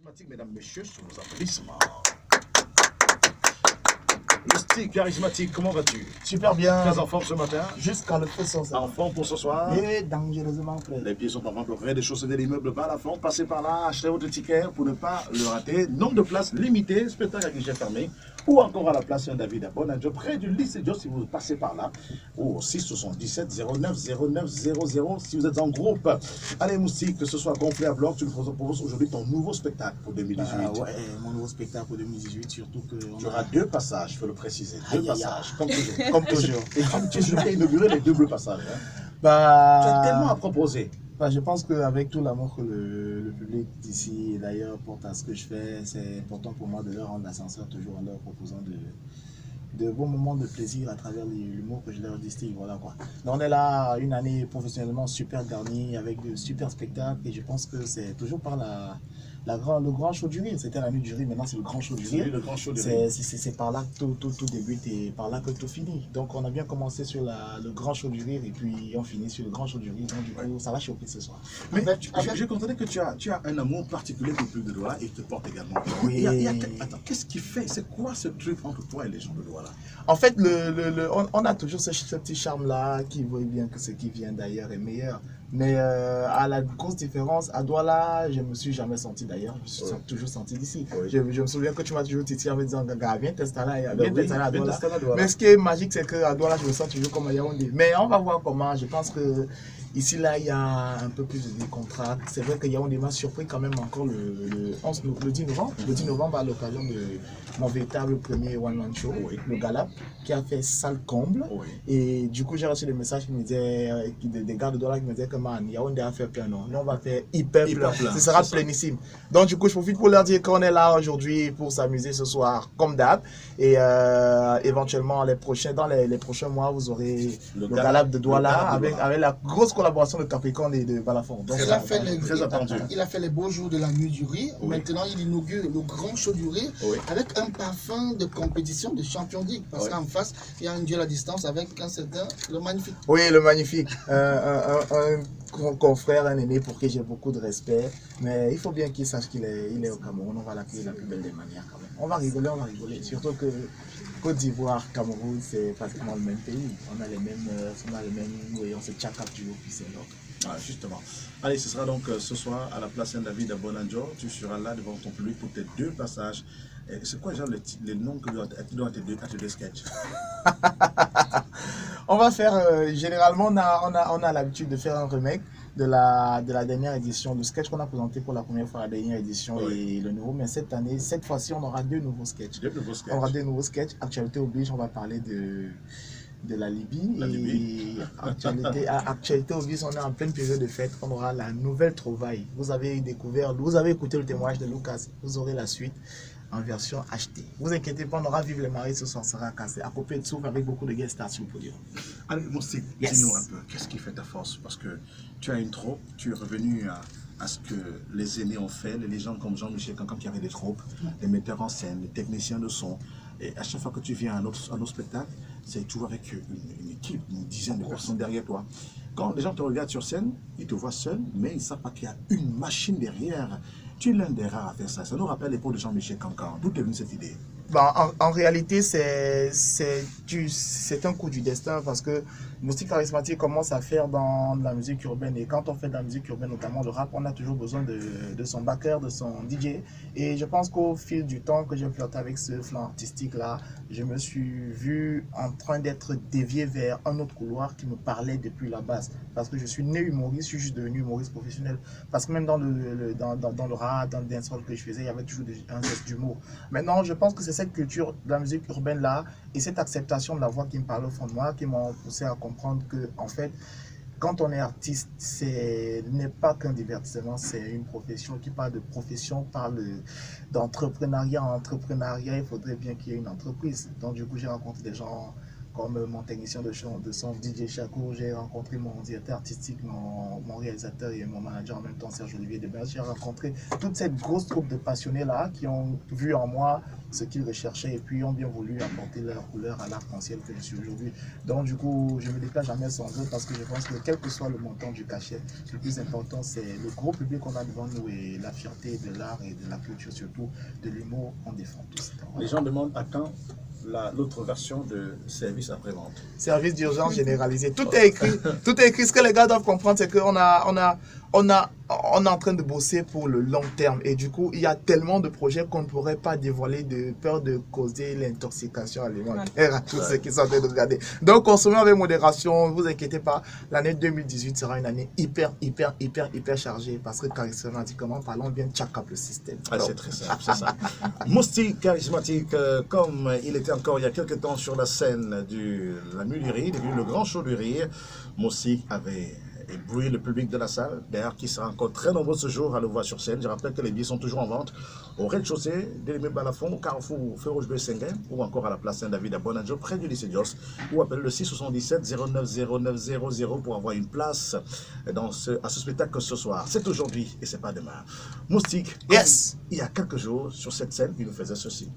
Charismatique, mesdames, messieurs, sous vos applaudissements. Le style charismatique, comment vas-tu? Super bien. Très en forme ce matin. Jusqu'à le feu sans ça. En forme pour ce soir. Et dangereusement prêt. Les pieds sont en vente au rez-de-chaussée de l'immeuble bas la fond. Passez par là, achetez votre ticket pour ne pas le rater. Nombre de places limité, spectacle à guichet fermé. Ou encore à la place Saint-David à Bonadjo, près du lycée Dios si vous passez par là. Ou au 677 09 09 00 si vous êtes en groupe. Allez, Moustique, que ce soit gonflé à bloc, tu nous proposes aujourd'hui ton nouveau spectacle pour 2018. Ouais, mon nouveau spectacle pour 2018, surtout que... Tu auras deux passages, il faut le préciser. Deux passages, comme toujours. Comme toujours. Et comme tu as inauguré les doubles passages. Hein. Tu Bah, as tellement à proposer. bah, je pense qu'avec tout l'amour que le public d'ici, d'ailleurs, porte à ce que je fais, c'est important pour moi de leur rendre l'ascenseur toujours en leur proposant de bons moments de plaisir à travers l'humour que je leur distille. Voilà quoi. Donc on est là, une année professionnellement super garnie, avec de super spectacles, et je pense que c'est toujours par le grand show du rire. C'était la nuit du rire, maintenant c'est le grand show du rire. Oui, le grand show du rire. C'est par là que tout débute et par là que tout finit. Donc on a bien commencé sur le grand show du rire et puis on finit sur le grand show du rire. Donc du coup, ça va choquer ce soir. Mais je constatais que tu as un amour particulier pour le public de Douala et il te porte également. Oui. Attends, qu'est-ce qui fait? C'est quoi ce truc entre toi et les gens de Douala? En fait, on a toujours ce petit charme-là qui voit bien que ce qui vient d'ailleurs est meilleur. Mais à la grosse différence, à Douala, je ne me suis jamais senti d'ailleurs. Je me suis toujours senti d'ici. Oui. Je me souviens que tu m'as toujours titillé en me disant, Gaga, viens t'installer à Douala. Mais ce qui est magique, c'est qu'à Douala, je me sens toujours comme à Yaoundé. Mais on va voir comment. Je pense que ici, là, il y a un peu plus de décontract. C'est vrai que Yaoundé m'a surpris quand même encore le 10 novembre. Le 10 novembre, à l'occasion de mon véritable premier one-man show, le Galap, qui a fait salle comble. Oui. Et du coup, j'ai reçu des messages qui me disaient, des gars de Douala qui me disaient que man, Yaoundé a fait plein, non. Nous, on va faire hyper plein. Ce sera plénissime. Donc, du coup, je profite pour leur dire qu'on est là aujourd'hui pour s'amuser ce soir, comme d'hab. Et éventuellement, dans les prochains mois, vous aurez le Galap de Douala avec la grosse collaboration de Capricorne et de Balafon. Donc, il a fait les beaux jours de la nuit du rire. Oui. Maintenant, il inaugure le grand show du rire avec un parfum de compétition de champion League. Parce qu'en face, il y a un duel à distance avec un certain, le magnifique. Oui, le magnifique. Un confrère, un aîné pour qui j'ai beaucoup de respect. Mais il faut bien qu'il sache qu'il est au Cameroun. On va l'accueillir de la plus belle des manières quand même. On va rigoler. Surtout que Côte d'Ivoire, Cameroun, c'est pratiquement le même pays. On a les mêmes, oui, on se tchakap du haut, puis c'est l'autre. Ah, justement. Allez, ce sera donc ce soir à la place Saint-David à Bonadjo. Tu seras là devant ton public pour tes deux passages. C'est quoi genre les noms que tu dois à tes deux sketchs? On va faire, généralement, on a l'habitude de faire un remake de la dernière édition, le sketch qu'on a présenté pour la première fois à la dernière édition et le nouveau. Mais cette fois-ci, on aura deux nouveaux sketchs. On aura deux nouveaux sketchs. Actualité oblige, on va parler de la Libye. Actualité oblige, on est en pleine période de fête. On aura la nouvelle trouvaille. Vous avez écouté le témoignage de Lucas. Vous aurez la suite en version achetée. Vous inquiétez pas, on aura Vive les maris ce soir, sera cassé, à côté de souffle avec beaucoup de guest stars sur le podium. Allez, Moustique, dis-nous un peu, qu'est-ce qui fait ta force? Parce que tu as une troupe, tu es revenu à ce que les aînés ont fait, les légendes comme Jean-Michel Cancan qui avait des troupes, les metteurs en scène, les techniciens de son. Et à chaque fois que tu viens à notre spectacle, c'est toujours avec une équipe, une dizaine de personnes derrière toi. Quand les gens te regardent sur scène, ils te voient seul, mais ils ne savent pas qu'il y a une machine derrière. Tu es l'un des rares à faire ça. Ça nous rappelle l'époque de Jean-Michel Cancan. D'où est venue cette idée? En réalité, c'est un coup du destin parce que Moustique Charismatique commence à faire dans la musique urbaine. Et quand on fait de la musique urbaine, notamment le rap, on a toujours besoin de son backer, de son DJ. Et je pense qu'au fil du temps que j'ai flirté avec ce flanc artistique-là, je me suis vu en train d'être dévié vers un autre couloir qui me parlait depuis la base. Parce que je suis né humoriste, je suis juste devenu humoriste professionnel. Parce que même dans le rap, dans le dancehall que je faisais, il y avait toujours un geste d'humour. Maintenant, je pense que c'est cette culture de la musique urbaine là et cette acceptation de la voix qui me parlait au fond de moi qui m'ont poussé à comprendre que en fait quand on est artiste, ce n'est pas qu'un divertissement, c'est une profession. Qui parle de profession, parle d'entrepreneuriat. En entrepreneuriat, il faudrait bien qu'il y ait une entreprise. Donc du coup, j'ai rencontré des gens comme mon technicien de son DJ Chaco, j'ai rencontré mon directeur artistique, mon réalisateur et mon manager en même temps, Serge-Olivier Deberge. J'ai rencontré toute cette grosse troupe de passionnés-là qui ont vu en moi ce qu'ils recherchaient et puis ont bien voulu apporter leur couleur à l'arc-en-ciel que je suis aujourd'hui. Donc du coup, je ne me déclare jamais sans eux parce que je pense que quel que soit le montant du cachet, le plus important c'est le gros public qu'on a devant nous et la fierté de l'art et de la culture, surtout de l'humour, on défend tous. Les gens demandent à quand l'autre version de service après-vente. Service d'urgence généralisé. Tout est écrit. Tout est écrit. Ce que les gars doivent comprendre, c'est qu'on on est en train de bosser pour le long terme. Et du coup, il y a tellement de projets qu'on ne pourrait pas dévoiler de peur de causer l'intoxication alimentaire à tous ceux qui sont en train de regarder. Donc, consommez avec modération. Ne vous inquiétez pas. L'année 2018 sera une année hyper chargée. Parce que charismatiquement parlant, bien check up le système. Ah, c'est très simple, c'est ça. Moustique charismatique, comme il était encore il y a quelques temps sur la scène de la Nuit du Rire, le grand show du rire, Moustique avait ébloui le public de la salle, d'ailleurs qui sera encore très nombreux ce jour à le voir sur scène. Je rappelle que les billets sont toujours en vente au rez-de-chaussée de l'immeuble Balafon, au carrefour Féroge Bessenguin, ou encore à la place Saint-David à Bonadjo, près du lycée Jos, ou appelez le 677 090900 pour avoir une place à ce spectacle ce soir. C'est aujourd'hui et c'est pas demain. Moustique, yes. Il y a quelques jours, sur cette scène, il nous faisait ceci.